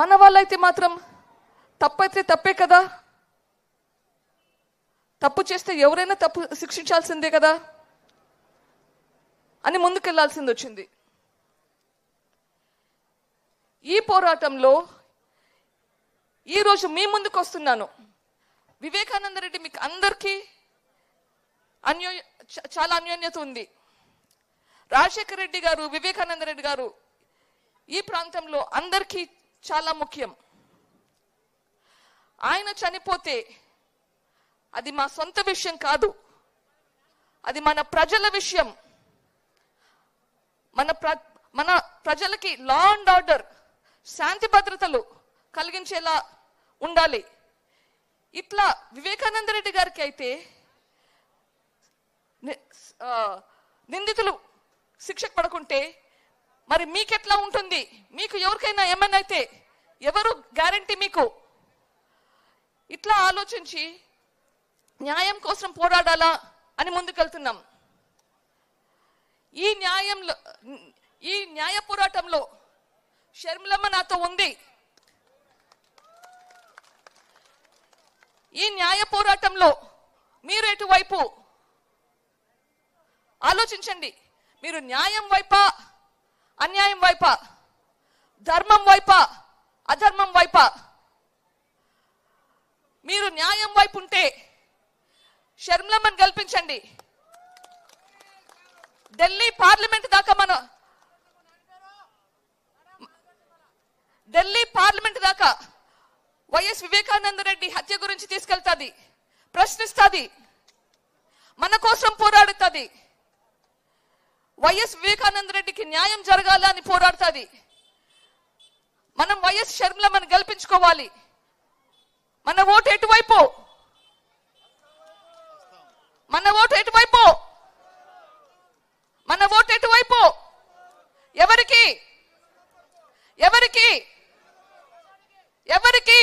మన వాళ్ళైతే మాత్రం తప్పైతే తప్పే కదా, తప్పు చేస్తే ఎవరైనా తప్పు శిక్షించాల్సిందే కదా అని ముందుకెళ్లాల్సింది వచ్చింది. ఈ పోరాటంలో ఈరోజు మీ ముందుకు వస్తున్నాను. వివేకానంద రెడ్డి మీకు అందరికీ చాలా అన్యోన్యత ఉంది. రాజశేఖర రెడ్డి గారు, వివేకానంద రెడ్డి గారు ఈ ప్రాంతంలో అందరికీ చాలా ముఖ్యం. ఆయన చనిపోతే అది మా సొంత విషయం కాదు, అది మన ప్రజల విషయం. మన ప్రజలకి లా అండ్ ఆర్డర్, శాంతి భద్రతలు కలిగించేలా ఉండాలి. ఇట్లా వివేకానంద రెడ్డి గారికి అయితే నిందితులు శిక్షకు పడకుంటే మరి మీకెట్లా ఉంటుంది? మీకు ఎవరికైనా ఏమైనా అయితే ఎవరు గ్యారంటీ మీకు? ఇట్లా ఆలోచించి న్యాయం కోసం పోరాడాలా అని ముందుకెళ్తున్నాం. ఈ న్యాయ పోరాటంలో షర్మిలమ్మ నాతో ఉంది. ఈ న్యాయ పోరాటంలో మీరు ఎటువైపు ఆలోచించండి. మీరు న్యాయం వైపా, అన్యాయం వైపా, ధర్మం వైపా, అధర్మం వైపా? మీరు న్యాయం వైపు ఉంటే షర్మిలమ్మని గెలిపించండి. ఢిల్లీ పార్లమెంట్ దాకా వైఎస్ వివేకానంద రెడ్డి హత్య గురించి తీసుకెళ్తాది, ప్రశ్నిస్తుంది, మన కోసం పోరాడుతుంది. వైఎస్ వివేకానంద రెడ్డికి న్యాయం జరగాలని పోరాడుతుంది. మనం వైఎస్ షర్మిలమ్మని గెలిపించుకోవాలి. మన ఓటు ఎటువైపు? మన ఓటు ఎటువైపు? మన ఓటు ఎటువైపు? ఎవరికి? ఎవరికి? ఎవరికి?